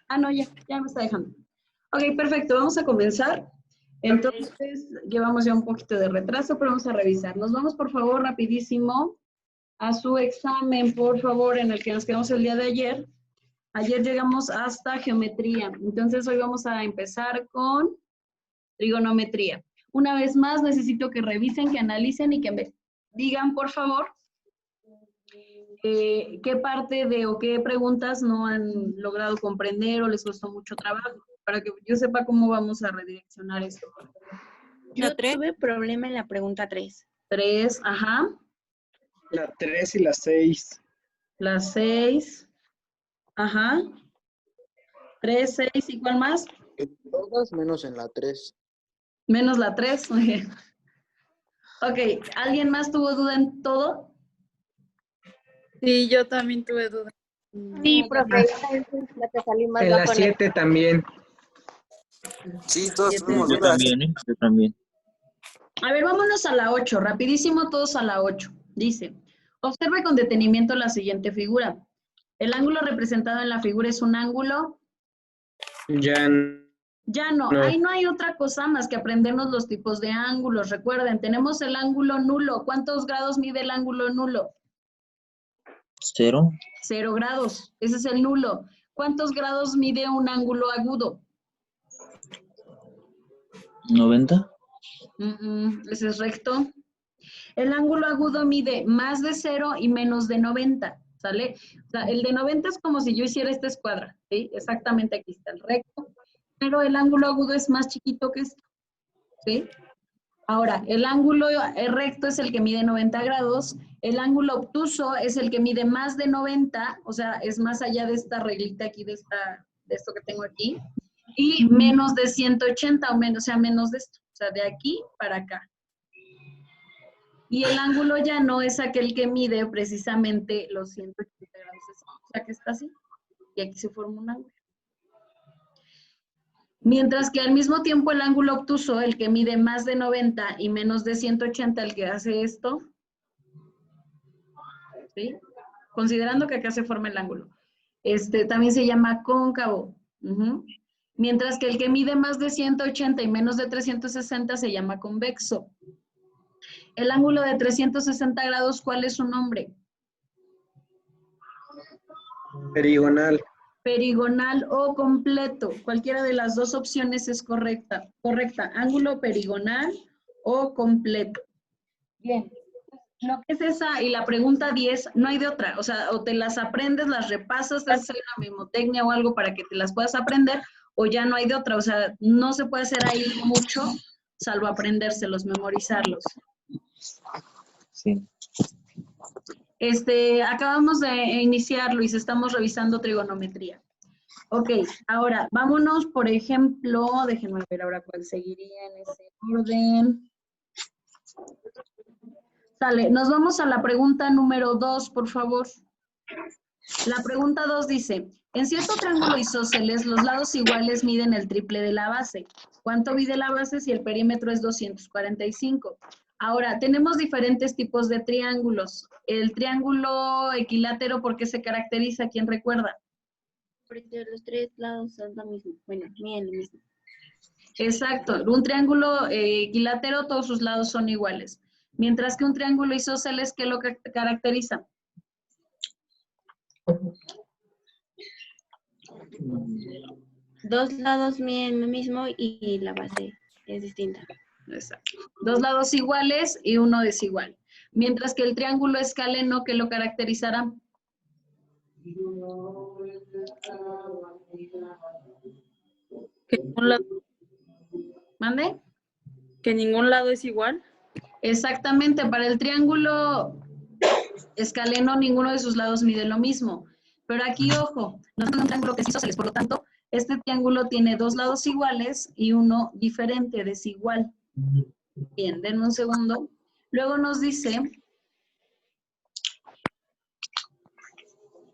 Ah, no, ya me está dejando. Ok, perfecto, vamos a comenzar. Entonces, llevamos ya un poquito de retraso, pero vamos a revisar. Nos vamos, por favor, rapidísimo a su examen, por favor, en el que nos quedamos el día de ayer. Ayer llegamos hasta geometría. Entonces, hoy vamos a empezar con trigonometría. Una vez más, necesito que revisen, que analicen y que me digan, por favor, qué parte de o qué preguntas no han logrado comprender o les costó mucho trabajo, para que yo sepa cómo vamos a redireccionar esto. Yo tuve problema en la pregunta 3. 3, ajá. La 3 y la 6. La 6, ajá. 3, 6, ¿y cuál más? Todas menos en la 3. Menos la 3. Ok, ¿alguien más tuvo duda en todo? Sí, yo también tuve dudas. Sí, profe, la que salí más En la bajo. 7 también. Sí, todos Siete. tuvimos Yo dudas. también, ¿eh? Yo también. A ver, vámonos a la 8, rapidísimo todos a la 8. Dice, observe con detenimiento la siguiente figura. El ángulo representado en la figura es un ángulo. Ya Ya no, no. ahí no hay otra cosa más que aprendernos los tipos de ángulos. Recuerden, tenemos el ángulo nulo. ¿Cuántos grados mide el ángulo nulo? 0. 0 grados. Ese es el nulo. ¿Cuántos grados mide un ángulo agudo? 90. Ese es recto. El ángulo agudo mide más de 0 y menos de 90, ¿sale? O sea, el de 90 es como si yo hiciera esta escuadra, ¿sí? Exactamente aquí está el recto, pero el ángulo agudo es más chiquito que esto, ¿sí? Ahora, el ángulo recto es el que mide 90 grados, el ángulo obtuso es el que mide más de 90, o sea, es más allá de esta reglita aquí, de esto que tengo aquí, y menos de 180, o menos, o sea, menos de esto, o sea, de aquí para acá. Y el ángulo llano es aquel que mide precisamente los 180 grados, o sea, que está así, y aquí se forma un ángulo. Mientras que al mismo tiempo el ángulo obtuso, el que mide más de 90 y menos de 180, el que hace esto, ¿sí? Considerando que acá se forma el ángulo. También se llama cóncavo. Mientras que el que mide más de 180 y menos de 360 se llama convexo. El ángulo de 360 grados, ¿cuál es su nombre? Perigonal. Perigonal o completo. Cualquiera de las dos opciones es correcta. Correcta. Ángulo perigonal o completo. Bien. Lo que es esa y la pregunta 10, no hay de otra. O sea, o te las aprendes, las repasas, te haces una memotecnia o algo para que te las puedas aprender, o ya no hay de otra. O sea, no se puede hacer ahí mucho, salvo aprendérselos, memorizarlos. Sí. Acabamos de iniciar, Luis, estamos revisando trigonometría. Ok, ahora vámonos, por ejemplo, déjenme ver ahora cuál seguiría en ese orden. Sale, nos vamos a la pregunta número 2, por favor. La pregunta 2 dice, en cierto triángulo isósceles, los lados iguales miden el triple de la base. ¿Cuánto mide la base si el perímetro es 245? Ahora, tenemos diferentes tipos de triángulos. El triángulo equilátero, ¿por qué se caracteriza? ¿Quién recuerda? Porque los tres lados son lo mismo. Bueno, miren lo mismo. Exacto. Un triángulo equilátero, todos sus lados son iguales. Mientras que un triángulo isósceles, ¿qué lo caracteriza? Dos lados miden lo mismo y la base es distinta. Exacto. Dos lados iguales y uno desigual. Mientras que el triángulo escaleno, ¿qué lo caracterizará? Que ningún lado, ¿Mande? que ningún lado es igual. Exactamente, para el triángulo escaleno ninguno de sus lados mide lo mismo. Pero aquí, ojo, no es un triángulo que es isósceles, por lo tanto, este triángulo tiene dos lados iguales y uno diferente, desigual. Bien, denme un segundo. Luego nos dice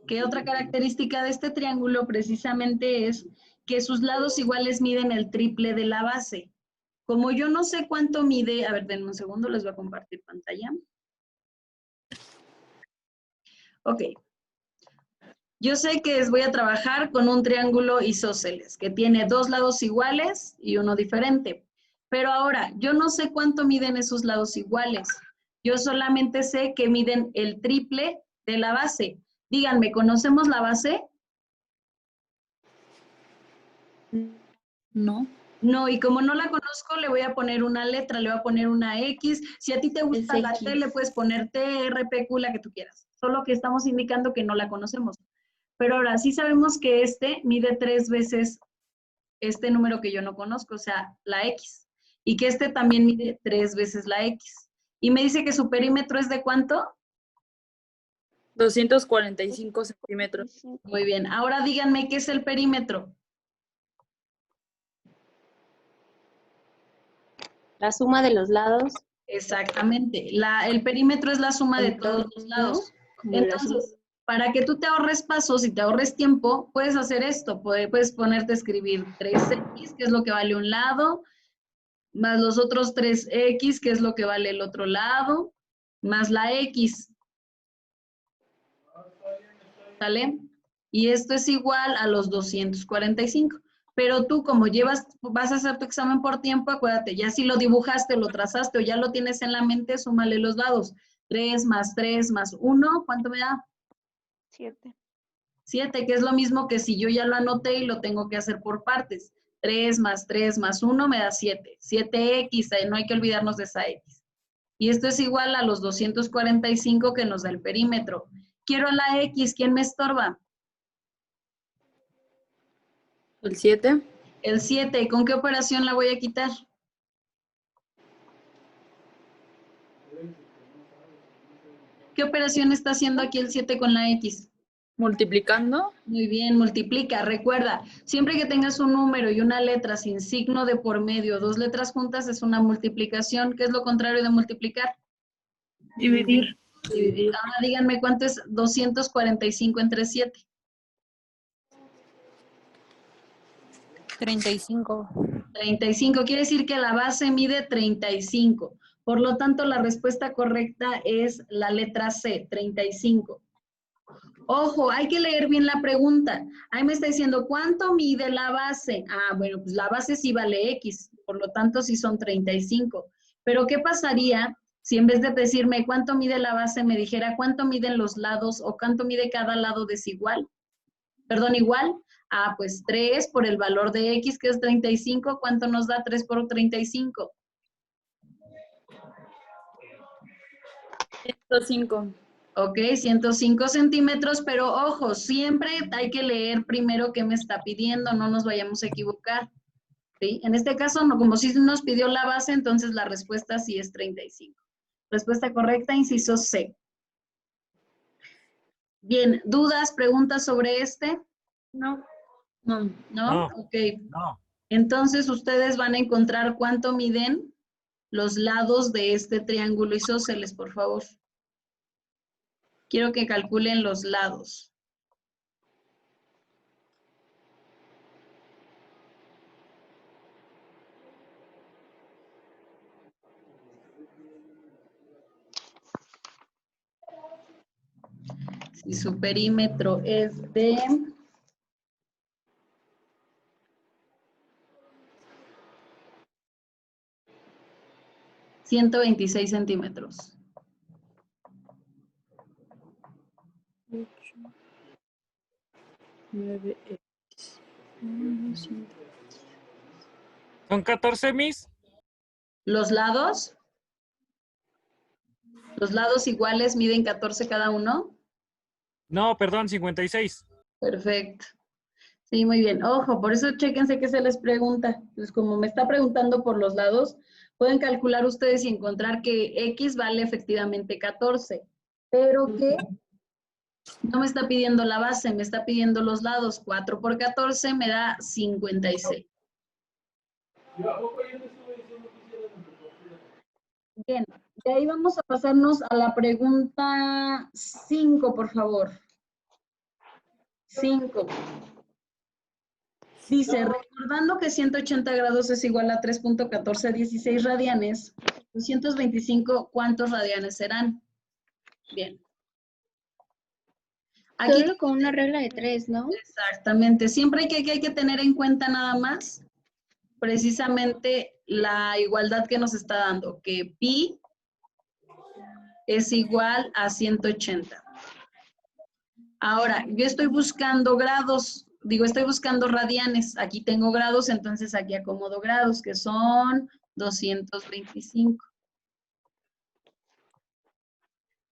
que otra característica de este triángulo precisamente es que sus lados iguales miden el triple de la base. Como yo no sé cuánto mide, a ver, denme un segundo, les voy a compartir pantalla. Ok. Yo sé que voy a trabajar con un triángulo isósceles, que tiene dos lados iguales y uno diferente. Pero ahora, yo no sé cuánto miden esos lados iguales. Yo solamente sé que miden el triple de la base. Díganme, ¿conocemos la base? No. No, y como no la conozco, le voy a poner una letra, le voy a poner una X. Si a ti te gusta Es la X. T, le puedes poner T, R, P, Q, la que tú quieras. Solo que estamos indicando que no la conocemos. Pero ahora sí sabemos que este mide 3 veces este número que yo no conozco, o sea, la X. Y que este también mide 3 veces la X. Y me dice que su perímetro es ¿de cuánto? 245 centímetros. Muy bien. Ahora díganme qué es el perímetro. La suma de los lados. Exactamente. El perímetro es la suma de todos los lados. Como la Entonces, para que tú te ahorres pasos y te ahorres tiempo, puedes hacer esto. Puedes ponerte a escribir 3X, que es lo que vale un lado, más los otros 3X, que es lo que vale el otro lado, más la X. ¿Sale? Y esto es igual a los 245. Pero tú, como vas a hacer tu examen por tiempo, acuérdate, ya si lo dibujaste, lo trazaste o ya lo tienes en la mente, súmale los lados. 3 más 1, ¿cuánto me da? 7. 7, que es lo mismo que si yo ya lo anoté y lo tengo que hacer por partes. 3 más 1 me da 7. 7X, no hay que olvidarnos de esa X. Y esto es igual a los 245 que nos da el perímetro. Quiero la X, ¿quién me estorba? El 7. El 7, ¿con qué operación la voy a quitar? ¿Qué operación está haciendo aquí el 7 con la X? Multiplicando. Muy bien, multiplica. Recuerda, siempre que tengas un número y una letra sin signo de por medio, dos letras juntas, es una multiplicación. ¿Qué es lo contrario de multiplicar? Dividir. Ahora díganme cuánto es 245 entre 7. 35. 35, quiere decir que la base mide 35. Por lo tanto, la respuesta correcta es la letra C, 35. Ojo, hay que leer bien la pregunta. Ahí me está diciendo, ¿cuánto mide la base? Ah, bueno, pues la base sí vale X, por lo tanto sí son 35. Pero ¿qué pasaría si en vez de decirme cuánto mide la base, me dijera cuánto miden los lados o cuánto mide cada lado desigual? Perdón, igual. Ah, pues 3 por el valor de X, que es 35. ¿Cuánto nos da 3 por 35? 105. Ok, 105 centímetros, pero ojo, siempre hay que leer primero qué me está pidiendo, no nos vayamos a equivocar. ¿Sí? En este caso, no, como si nos pidió la base, entonces la respuesta sí es 35. Respuesta correcta, inciso C. Bien, ¿dudas, preguntas sobre este? No. ¿No? No. Ok. No. Entonces, ustedes van a encontrar cuánto miden los lados de este triángulo isósceles, por favor. Quiero que calculen los lados. Si su perímetro es de 126 centímetros. 8, 9, X. ¿Son 14, Miss? Los lados iguales miden 14 cada uno. No, perdón, 56. Perfecto. Sí, muy bien. Ojo, por eso chéquense qué se les pregunta. Pues como me está preguntando por los lados, pueden calcular ustedes y encontrar que X vale efectivamente 14, pero que no me está pidiendo la base, me está pidiendo los lados. 4 por 14 me da 56. Bien, de ahí vamos a pasarnos a la pregunta 5, por favor. 5. Dice, recordando que 180 grados es igual a 3.1416 radianes, 225, ¿cuántos radianes serán? Bien. Aquí Solo con una regla de 3, ¿no? exactamente. Siempre hay que tener en cuenta nada más precisamente la igualdad que nos está dando, que pi es igual a 180. Ahora, yo estoy buscando grados, estoy buscando radianes. Aquí tengo grados, entonces aquí acomodo grados, que son 225.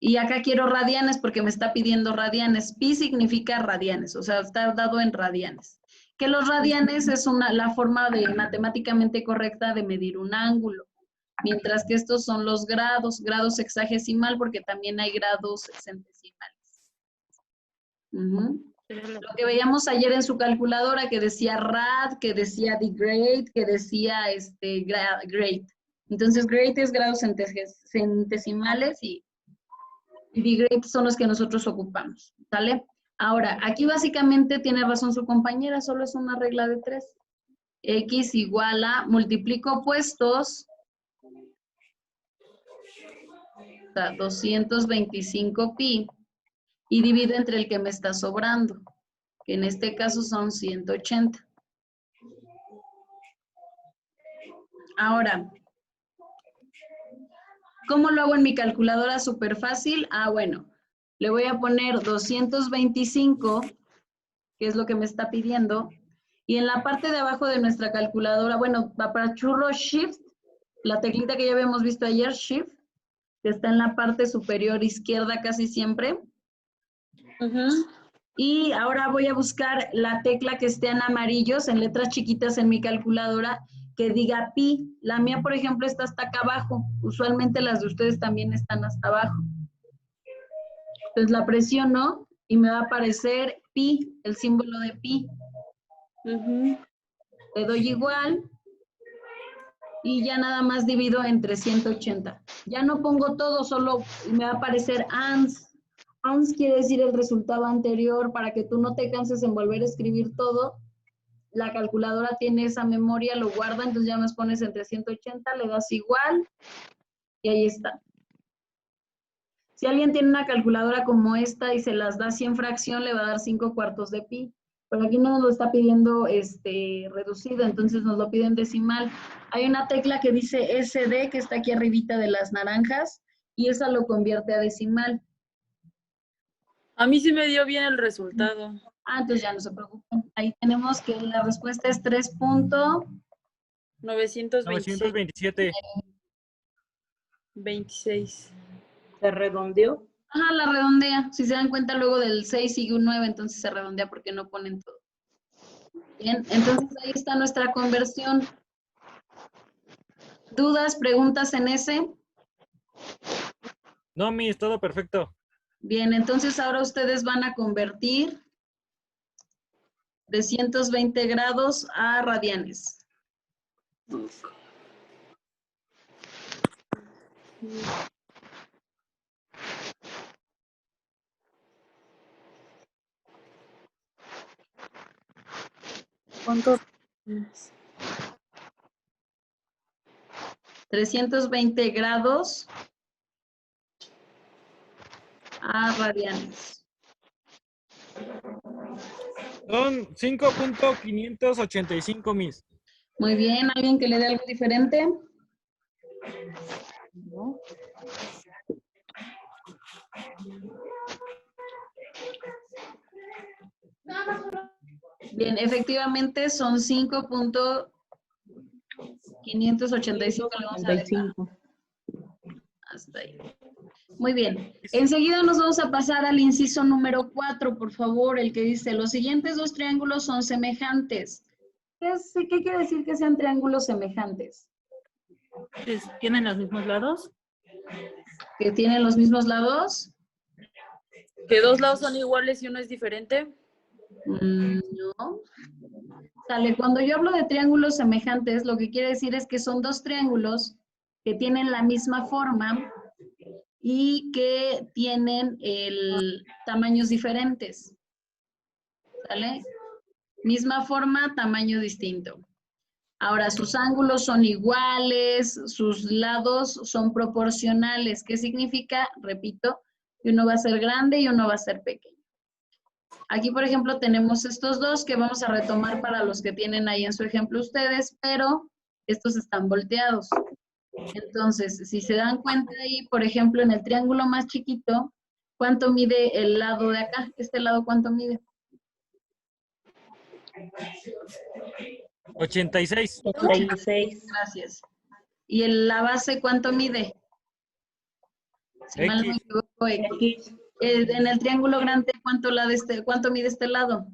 Y acá quiero radianes porque me está pidiendo radianes. Pi significa radianes, o sea, está dado en radianes. Que los radianes es la forma matemáticamente correcta de medir un ángulo. Mientras que estos son los grados, grados hexagesimal, porque también hay grados centesimales. Lo que veíamos ayer en su calculadora, que decía rad, que decía degrade, que decía grade. Entonces, grade es grados centesimales y degrade son los que nosotros ocupamos, ¿sale? Ahora, aquí básicamente tiene razón su compañera, solo es una regla de 3. X igual a, multiplico opuestos, o sea, 225 pi, y divido entre el que me está sobrando, que en este caso son 180. Ahora, ¿cómo lo hago en mi calculadora? Súper fácil. Bueno, le voy a poner 225, que es lo que me está pidiendo, y en la parte de abajo de nuestra calculadora, bueno, apachurro Shift, la teclita que ya habíamos visto ayer, Shift, que está en la parte superior izquierda casi siempre. Y ahora voy a buscar la tecla que esté en amarillos, en letras chiquitas en mi calculadora, que diga pi. La mía, por ejemplo, está hasta acá abajo. Usualmente las de ustedes también están hasta abajo. Entonces la presiono y me va a aparecer pi, el símbolo de pi. Le doy igual y ya nada más divido entre 180. Ya no pongo todo, solo me va a aparecer ans. Ans quiere decir el resultado anterior, para que tú no te canses en volver a escribir todo. La calculadora tiene esa memoria, lo guarda, entonces ya nos pones entre 180, le das igual y ahí está. Si alguien tiene una calculadora como esta y se las da 100 fracción, le va a dar 5/4 de pi. Pero aquí no nos lo está pidiendo reducido, entonces nos lo piden decimal. Hay una tecla que dice SD, que está aquí arribita de las naranjas, y esa lo convierte a decimal. A mí sí me dio bien el resultado. Entonces ya no se preocupen. Ahí tenemos que la respuesta es 927. 26. ¿Se redondeó? Ajá, la redondea. Si se dan cuenta, luego del 6 sigue un 9, entonces se redondea porque no ponen todo. Bien, entonces ahí está nuestra conversión. ¿Dudas, preguntas en ese? No, es todo perfecto. Bien, entonces ahora ustedes van a convertir de 120 grados a radianes. ¿Cuánto? 320 grados a radianes. Son 5.585 mis. Muy bien, ¿alguien que le dé algo diferente? No. Bien, efectivamente son 5.585. Hasta ahí. Muy bien. Enseguida nos vamos a pasar al inciso número 4, por favor, el que dice, los siguientes dos triángulos son semejantes. ¿Qué quiere decir que sean triángulos semejantes? ¿Tienen los mismos lados? ¿Que tienen los mismos lados? ¿Que dos lados son iguales y uno es diferente? No. Sale, cuando yo hablo de triángulos semejantes, lo que quiere decir es que son dos triángulos que tienen la misma forma y que tienen tamaños diferentes. ¿Sale? Misma forma, tamaño distinto. Ahora, sus ángulos son iguales, sus lados son proporcionales. ¿Qué significa? Repito, que uno va a ser grande y uno va a ser pequeño. Aquí, por ejemplo, tenemos estos dos que vamos a retomar para los que tienen ahí en su ejemplo ustedes, pero estos están volteados. Entonces, si se dan cuenta ahí, por ejemplo, en el triángulo más chiquito, ¿cuánto mide el lado de acá? ¿Este lado cuánto mide? 86. 86. Gracias. ¿Y la base cuánto mide? Si mal no me X. equivoco, X. X. En el triángulo grande, ¿cuánto mide este lado?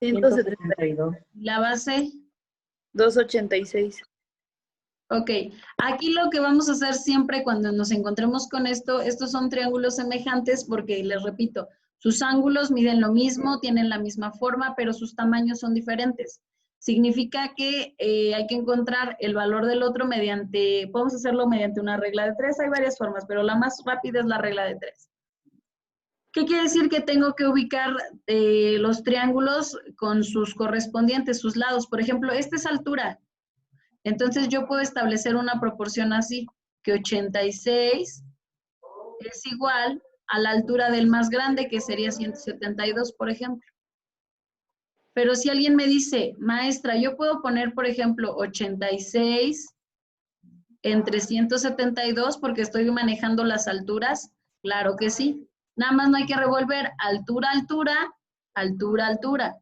172. La base, 286. ok. Aquí lo que vamos a hacer siempre cuando nos encontremos con esto, estos son triángulos semejantes porque, les repito, sus ángulos miden lo mismo, tienen la misma forma, pero sus tamaños son diferentes. Significa que hay que encontrar el valor del otro podemos hacerlo mediante una regla de 3, hay varias formas, pero la más rápida es la regla de 3. ¿Qué quiere decir? Que tengo que ubicar los triángulos con sus correspondientes, sus lados. Por ejemplo, esta es altura. Entonces yo puedo establecer una proporción así, que 86 es igual a la altura del más grande, que sería 172, por ejemplo. Pero si alguien me dice, maestra, yo puedo poner, por ejemplo, 86 entre 172 porque estoy manejando las alturas, claro que sí. Nada más no hay que revolver altura, altura, altura, altura.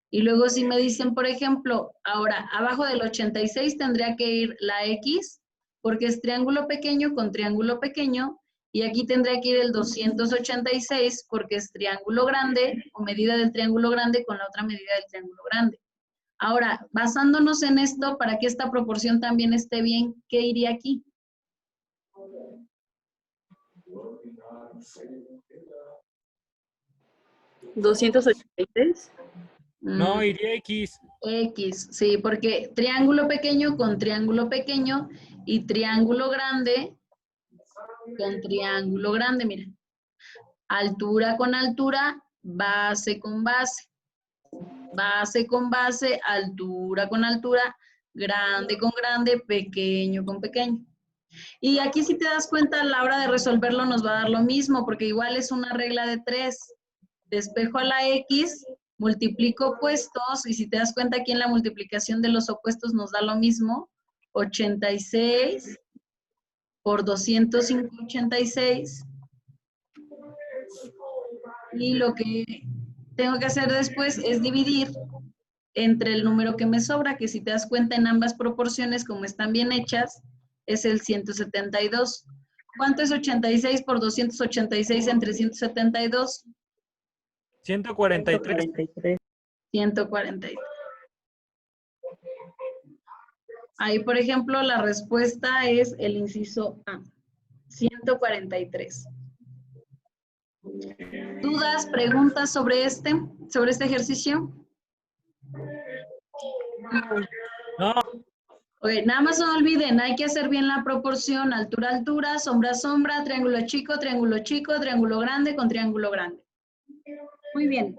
Y luego si me dicen, por ejemplo, ahora abajo del 86 tendría que ir la X, porque es triángulo pequeño con triángulo pequeño, y aquí tendría que ir el 286 porque es triángulo grande o medida del triángulo grande con la otra medida del triángulo grande. Ahora, basándonos en esto, para que esta proporción también esté bien, ¿qué iría aquí? ¿286? No, iría X. X, sí, porque triángulo pequeño con triángulo pequeño y triángulo grande con triángulo grande, miren. Altura con altura, base con base. Base con base, altura con altura, grande con grande, pequeño con pequeño. Y aquí si te das cuenta, a la hora de resolverlo nos va a dar lo mismo, porque igual es una regla de 3. Despejo a la X, multiplico opuestos, y si te das cuenta aquí en la multiplicación de los opuestos nos da lo mismo, 86 por 286. Y lo que tengo que hacer después es dividir entre el número que me sobra, que si te das cuenta en ambas proporciones, como están bien hechas, es el 172. ¿Cuánto es 86 por 286 entre 172? 143. 143. Ahí, por ejemplo, la respuesta es el inciso A, 143. ¿Dudas, preguntas sobre este ejercicio? No, Ok, nada más no olviden, hay que hacer bien la proporción, altura, altura, sombra, sombra, triángulo chico, triángulo grande con triángulo grande. Muy bien.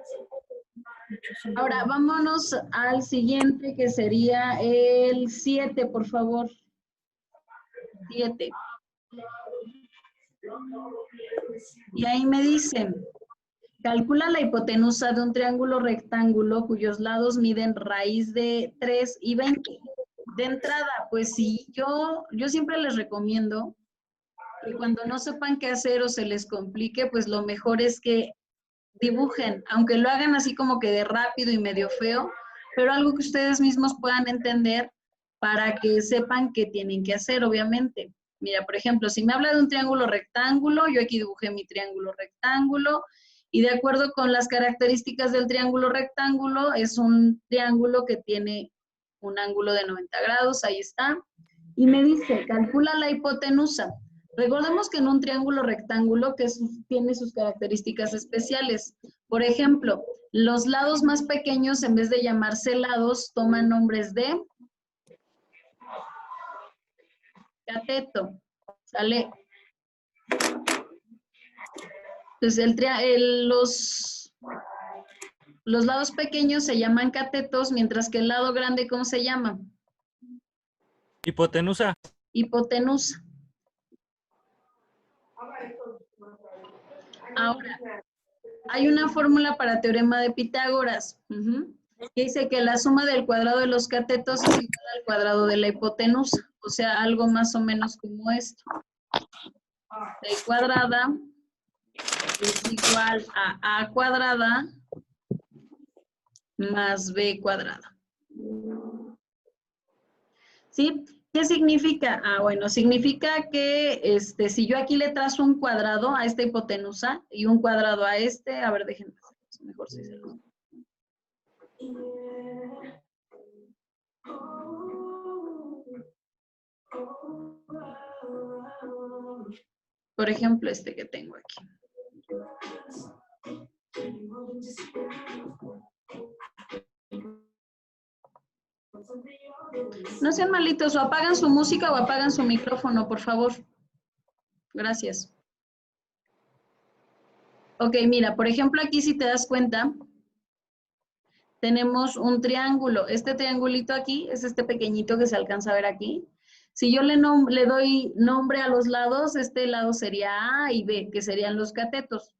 Ahora, vámonos al siguiente, que sería el 7, por favor. 7. Y ahí me dicen, calcula la hipotenusa de un triángulo rectángulo cuyos lados miden raíz de 3 y 20. De entrada, pues sí, yo siempre les recomiendo que cuando no sepan qué hacer o se les complique, pues lo mejor es que dibujen, aunque lo hagan así como que de rápido y medio feo, pero algo que ustedes mismos puedan entender para que sepan qué tienen que hacer, obviamente. Mira, por ejemplo, si me habla de un triángulo rectángulo, yo aquí dibujé mi triángulo rectángulo, y de acuerdo con las características del triángulo rectángulo, es un triángulo que tiene un ángulo de 90 grados, ahí está. Y me dice, calcula la hipotenusa. Recordemos que en un triángulo rectángulo tiene sus características especiales. Por ejemplo, los lados más pequeños, en vez de llamarse lados, toman nombres de cateto. ¿Sale? Entonces, los lados pequeños se llaman catetos, mientras que el lado grande, ¿cómo se llama? hipotenusa. Hipotenusa. Ahora, hay una fórmula para teorema de Pitágoras, que dice que la suma del cuadrado de los catetos es igual al cuadrado de la hipotenusa, o sea, algo más o menos como esto. B cuadrada es igual a A cuadrada más B cuadrada. ¿Sí? ¿Qué significa? Ah, bueno, significa que si yo aquí le trazo un cuadrado a esta hipotenusa y un cuadrado a este, a ver, déjenme hacer eso, mejor si se los... Por ejemplo, este que tengo aquí. No sean malitos, o apagan su música o apagan su micrófono, por favor. Gracias. Ok, mira, por ejemplo, aquí si te das cuenta, tenemos un triángulo. Este triangulito aquí es este pequeñito que se alcanza a ver aquí. Si yo le doy nombre a los lados, este lado sería A y B, que serían los catetos.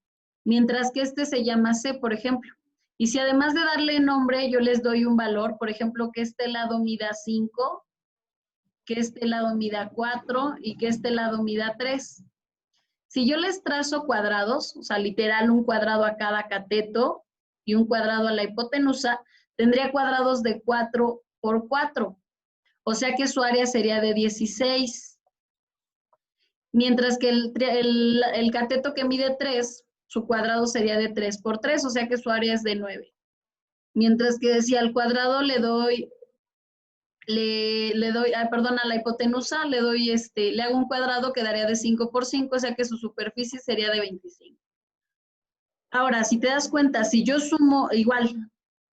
Mientras que este se llama C, por ejemplo. Y si además de darle nombre, yo les doy un valor, por ejemplo, que este lado mida 5, que este lado mida 4 y que este lado mida 3. Si yo les trazo cuadrados, o sea, literal un cuadrado a cada cateto y un cuadrado a la hipotenusa, tendría cuadrados de 4 por 4. O sea que su área sería de 16. Mientras que el cateto que mide 3, su cuadrado sería de 3 por 3, o sea que su área es de 9. Mientras que si al cuadrado le doy, a la hipotenusa le hago un cuadrado que daría de 5 por 5, o sea que su superficie sería de 25. Ahora, si te das cuenta, si yo sumo igual,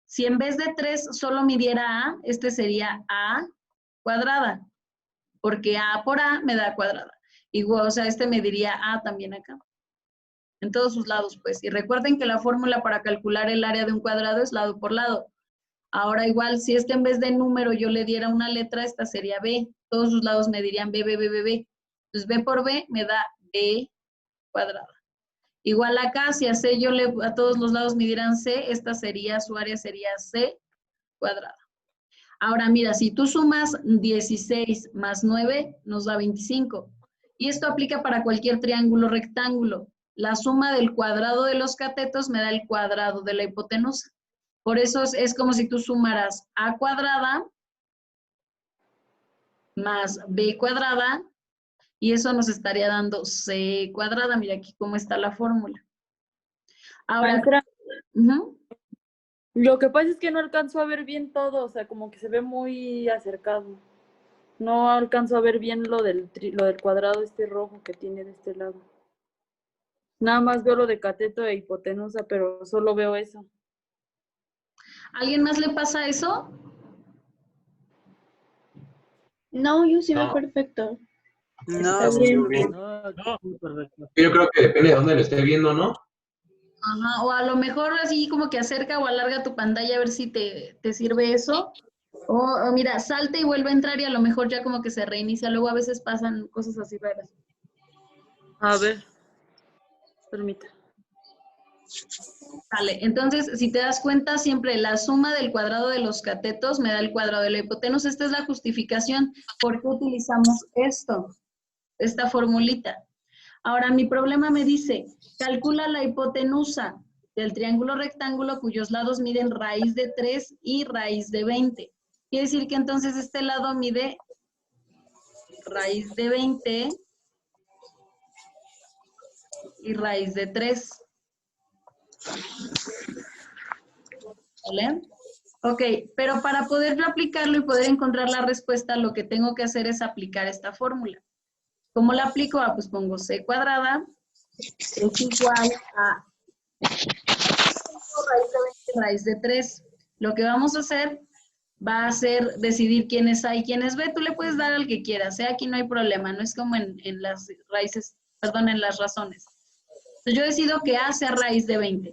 si en vez de 3 solo midiera A, este sería A cuadrada, porque A por A me da cuadrada. Igual, o sea, este mediría A también acá. En todos sus lados, pues. Y recuerden que la fórmula para calcular el área de un cuadrado es lado por lado. Ahora igual, si en vez de número yo le diera una letra, esta sería B. Todos sus lados me dirían B, B, B, B, B. Entonces, B por B me da B cuadrada. Igual acá, si a C a todos los lados me dieran C, su área sería C cuadrada. Ahora, mira, si tú sumas 16 más 9, nos da 25. Y esto aplica para cualquier triángulo rectángulo. La suma del cuadrado de los catetos me da el cuadrado de la hipotenusa. Por eso es como si tú sumaras A cuadrada más B cuadrada, y eso nos estaría dando C cuadrada. Mira aquí cómo está la fórmula. Ahora, Maestra, lo que pasa es que no alcanzo a ver bien todo, o sea, como que se ve muy acercado. No alcanzo a ver bien lo del cuadrado rojo que tiene de este lado. Nada más veo lo de cateto e hipotenusa, pero solo veo eso. ¿alguien más le pasa eso? No, yo sí veo perfecto. No, Está bien. No. Yo creo que depende de dónde lo esté viendo, ¿no? Ajá, o a lo mejor así como que acerca o alarga tu pantalla a ver si te sirve eso. O mira, salte y vuelve a entrar y a lo mejor ya como que se reinicia. Luego a veces pasan cosas así raras. A ver, permítame. Vale, entonces si te das cuenta siempre la suma del cuadrado de los catetos me da el cuadrado de la hipotenusa. Esta es la justificación por qué utilizamos esta formulita. Ahora mi problema me dice, calcula la hipotenusa del triángulo rectángulo cuyos lados miden raíz de 3 y raíz de 20. Quiere decir que entonces este lado mide raíz de 20 y raíz de 3. ¿Vale? Ok, pero para poder yo aplicarlo y poder encontrar la respuesta, lo que tengo que hacer es aplicar esta fórmula. ¿Cómo la aplico? Ah, pues pongo C cuadrada es igual a raíz de 3. Lo que vamos a hacer va a ser decidir quién es A y quién es B. Tú le puedes dar al que quieras, aquí no hay problema, no es como en las raíces, perdón, en las razones. Entonces yo decido que A sea raíz de 20.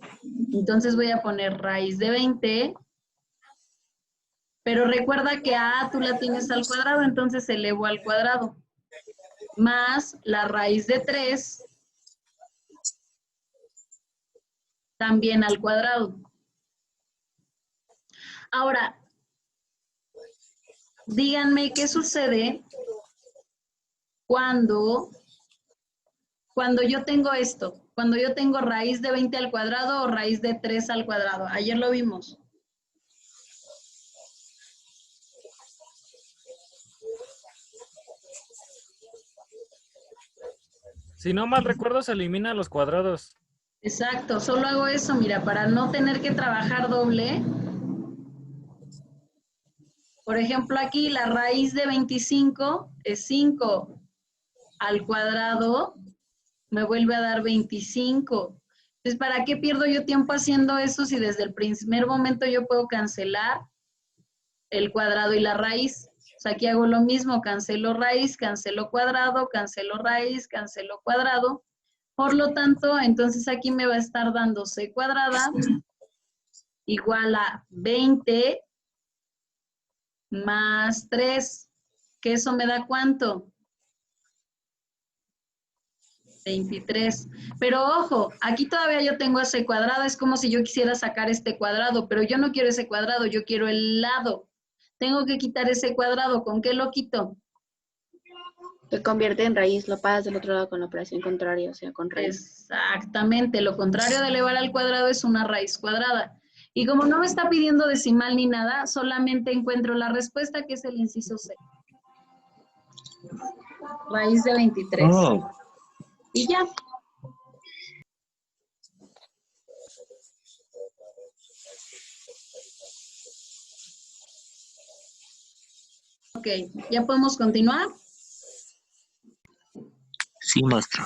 Entonces voy a poner raíz de 20, pero recuerda que a A tú la tienes al cuadrado, entonces elevo al cuadrado, más la raíz de 3 también al cuadrado. Ahora, díganme qué sucede cuando yo tengo esto, cuando yo tengo raíz de 20 al cuadrado o raíz de 3 al cuadrado. Ayer lo vimos. Si no mal recuerdo, se elimina los cuadrados. Exacto, solo hago eso, mira, para no tener que trabajar doble. Por ejemplo, aquí la raíz de 25 es 5 al cuadrado, me vuelve a dar 25. Entonces, ¿para qué pierdo yo tiempo haciendo eso si desde el primer momento yo puedo cancelar el cuadrado y la raíz? O sea, aquí hago lo mismo, cancelo raíz, cancelo cuadrado, cancelo raíz, cancelo cuadrado. Por lo tanto, entonces aquí me va a estar dando c cuadrada igual a 20 más 3, que eso me da ¿cuánto? 23. Pero ojo, aquí todavía yo tengo ese cuadrado, es como si yo quisiera sacar este cuadrado, pero yo no quiero ese cuadrado, yo quiero el lado. Tengo que quitar ese cuadrado, ¿con qué lo quito? Se convierte en raíz, lo pasas del otro lado con la operación contraria, o sea, con raíz. Exactamente, lo contrario de elevar al cuadrado es una raíz cuadrada. Y como no me está pidiendo decimal ni nada, solamente encuentro la respuesta, que es el inciso C. Raíz de 23. Oh. Y ya. Ok, ¿ya podemos continuar? Sí, maestra.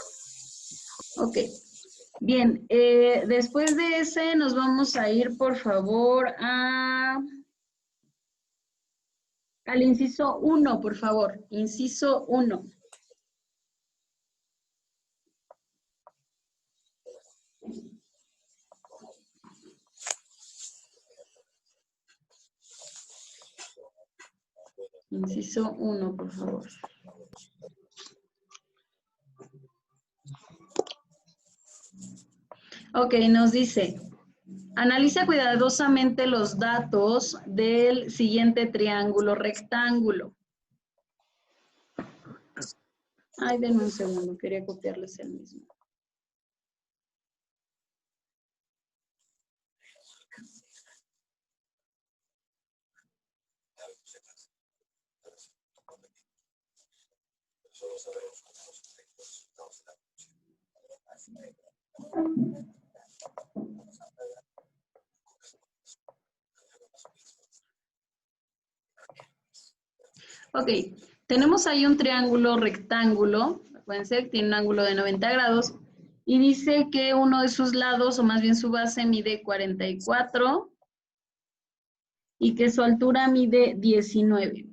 Ok. Bien, después de ese nos vamos a ir, por favor, al inciso 1, por favor. Inciso 1. Inciso 1, por favor. Ok, nos dice, analiza cuidadosamente los datos del siguiente triángulo rectángulo. Ay, denme un segundo, quería copiarles el mismo. Ok, tenemos ahí un triángulo rectángulo, acuérdense, tiene un ángulo de 90 grados, y dice que uno de sus lados, o más bien su base, mide 44 y que su altura mide 19.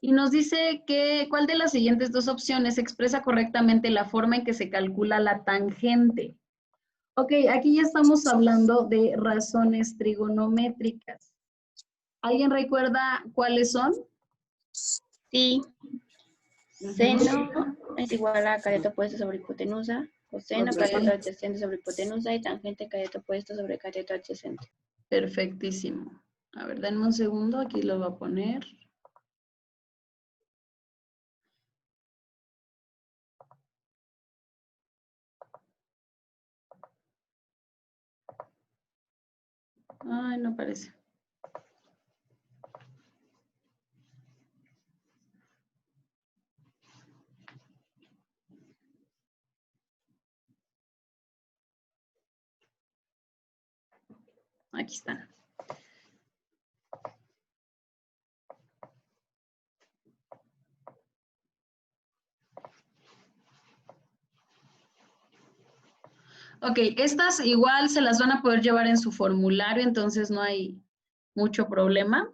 Y nos dice que cuál de las siguientes dos opciones expresa correctamente la forma en que se calcula la tangente. Ok, aquí ya estamos hablando de razones trigonométricas. ¿Alguien recuerda cuáles son? Sí. Seno es igual a cateto opuesto sobre hipotenusa, coseno cateto adyacente sobre hipotenusa y tangente cateto opuesto sobre cateto adyacente. Perfectísimo. A ver, denme un segundo, aquí lo voy a poner. Ay, no aparece. Aquí están. Ok, estas igual se las van a poder llevar en su formulario, entonces no hay mucho problema,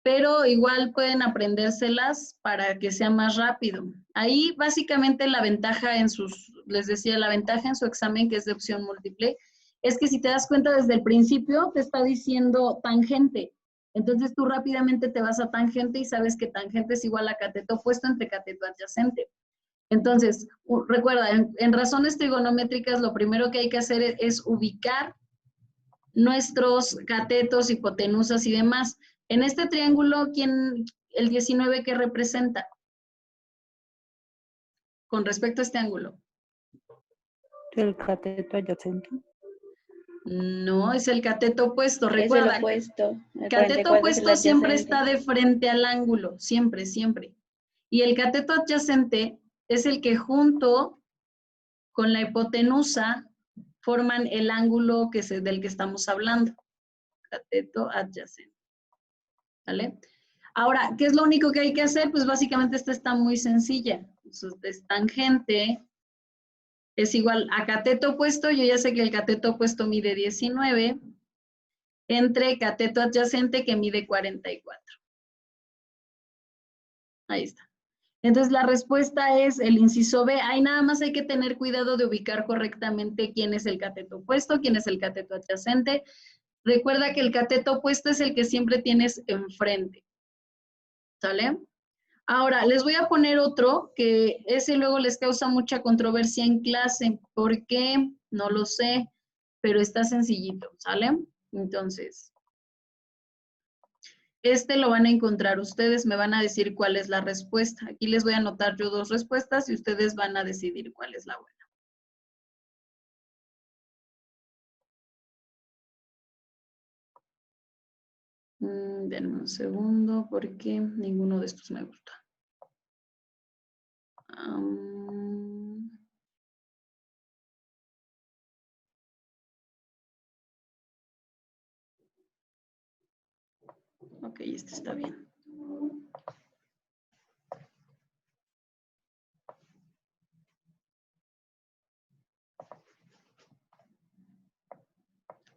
pero igual pueden aprendérselas para que sea más rápido. Ahí básicamente la ventaja en sus, les decía, la ventaja en su examen, que es de opción múltiple, es que si te das cuenta desde el principio te está diciendo tangente. Entonces tú rápidamente te vas a tangente y sabes que tangente es igual a cateto opuesto entre cateto adyacente. Entonces, recuerda, en razones trigonométricas lo primero que hay que hacer es ubicar nuestros catetos, hipotenusas y demás. En este triángulo, el 19 qué representa? Con respecto a este ángulo. El cateto adyacente. No, es el cateto opuesto. Es el Recuerda, opuesto. El cateto 44 es el opuesto siempre adyacente. está de frente al ángulo, siempre, siempre. Y el cateto adyacente es el que junto con la hipotenusa forman el ángulo del que estamos hablando. Cateto adyacente. ¿Vale? Ahora, ¿qué es lo único que hay que hacer? Pues básicamente esta está muy sencilla. Entonces, tangente es igual a cateto opuesto. Yo ya sé que el cateto opuesto mide 19 entre cateto adyacente que mide 44. Ahí está. Entonces, la respuesta es el inciso B. Ahí nada más hay que tener cuidado de ubicar correctamente quién es el cateto opuesto, quién es el cateto adyacente. Recuerda que el cateto opuesto es el que siempre tienes enfrente. ¿Sale? Ahora, les voy a poner otro que ese luego les causa mucha controversia en clase. ¿Por qué? No lo sé, pero está sencillito, ¿sale? Entonces, este lo van a encontrar ustedes, me van a decir cuál es la respuesta. Aquí les voy a anotar yo 2 respuestas y ustedes van a decidir cuál es la buena. Denme un segundo porque ninguno de estos me gusta. Ok, este está bien.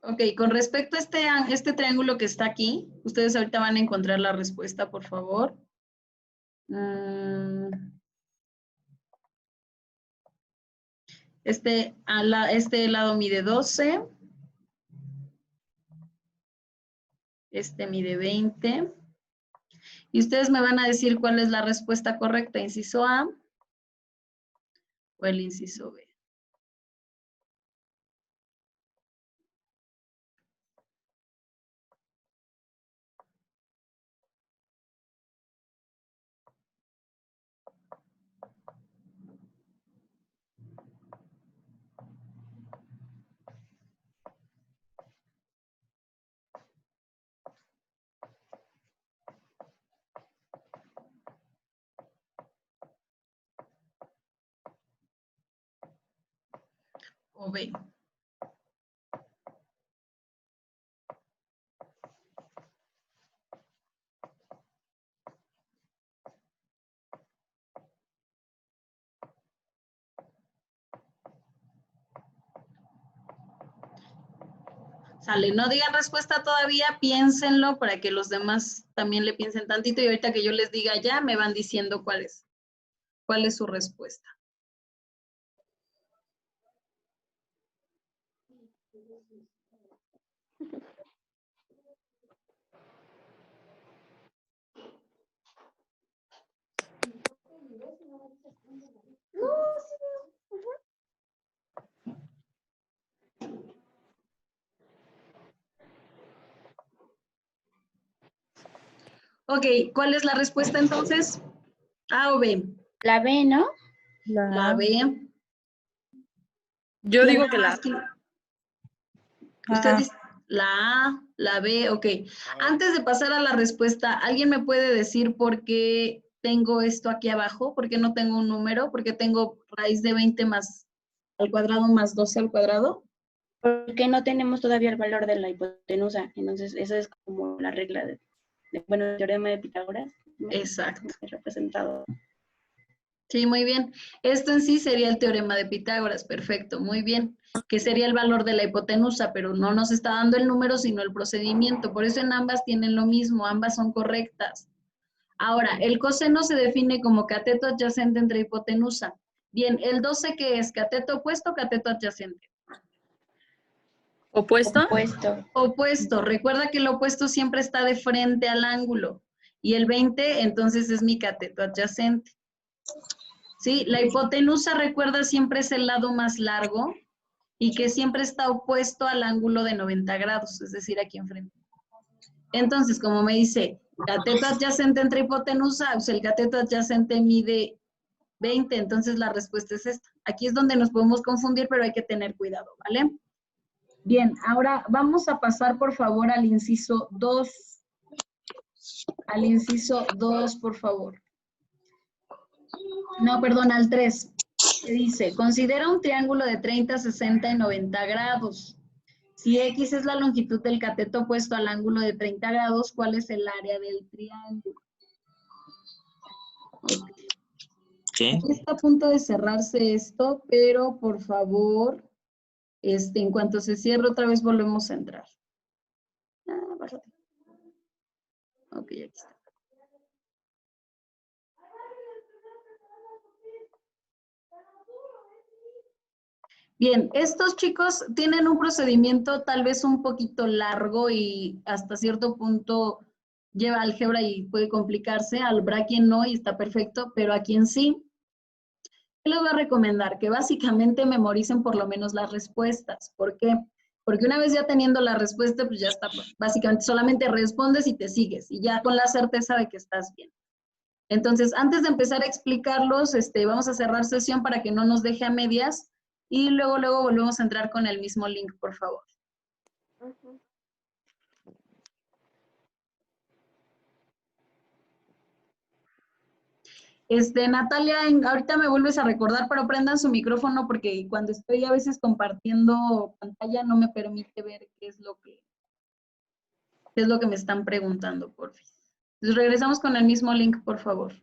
Ok, con respecto a este triángulo que está aquí, ustedes ahorita van a encontrar la respuesta, por favor. Este lado mide 12. Este mide 20. Y ustedes me van a decir cuál es la respuesta correcta, inciso A o el inciso B. O B. Sale, no digan respuesta todavía, piénsenlo para que los demás también le piensen tantito y ahorita que yo les diga ya, me van diciendo cuál es su respuesta. Ok, ¿cuál es la respuesta entonces? ¿A o B? La B, ¿no? La B. Yo digo que la Usted dice la A, la B, ok. Antes de pasar a la respuesta, ¿alguien me puede decir por qué tengo esto aquí abajo? ¿Por qué no tengo un número? ¿Por qué tengo raíz de 20 más al cuadrado más 12 al cuadrado? Porque no tenemos todavía el valor de la hipotenusa. Entonces, esa es como la regla bueno, el teorema de Pitágoras. Exacto. Representado. Sí, muy bien. Esto en sí sería el teorema de Pitágoras, perfecto, muy bien. Que sería el valor de la hipotenusa, pero no nos está dando el número, sino el procedimiento. Por eso en ambas tienen lo mismo, ambas son correctas. Ahora, el coseno se define como cateto adyacente entre hipotenusa. Bien, ¿el 12 qué es? ¿Cateto opuesto o cateto adyacente? ¿Opuesto? Opuesto. Opuesto. Recuerda que el opuesto siempre está de frente al ángulo. Y el 20, entonces, es mi cateto adyacente. ¿sí? La hipotenusa, recuerda, siempre es el lado más largo y que siempre está opuesto al ángulo de 90 grados, es decir, aquí enfrente. Entonces, como me dice, cateto adyacente entre hipotenusa, pues el cateto adyacente mide 20, entonces la respuesta es esta. Aquí es donde nos podemos confundir, pero hay que tener cuidado, ¿vale? Bien, ahora vamos a pasar, por favor, al inciso 2. Al inciso 2, por favor. No, perdón, al 3. Que dice, considera un triángulo de 30, 60 y 90 grados. Si X es la longitud del cateto opuesto al ángulo de 30 grados, ¿cuál es el área del triángulo? Okay. ¿Qué? Aquí está a punto de cerrarse esto, pero por favor, en cuanto se cierre otra vez volvemos a entrar. Bájate. Ok, aquí está. Bien, estos chicos tienen un procedimiento tal vez un poquito largo y hasta cierto punto lleva álgebra y puede complicarse. Al quien no y está perfecto, pero a quien sí. ¿Qué les voy a recomendar? Que básicamente memoricen por lo menos las respuestas. ¿Por qué? Porque una vez ya teniendo la respuesta, pues ya está. Básicamente solamente respondes y te sigues y ya con la certeza de que estás bien. Entonces, antes de empezar a explicarlos, vamos a cerrar sesión para que no nos deje a medias. Y luego volvemos a entrar con el mismo link, por favor. Natalia, ahorita me vuelves a recordar, pero prendan su micrófono porque cuando estoy a veces compartiendo pantalla no me permite ver qué es lo que me están preguntando, por fin. Entonces regresamos con el mismo link, por favor.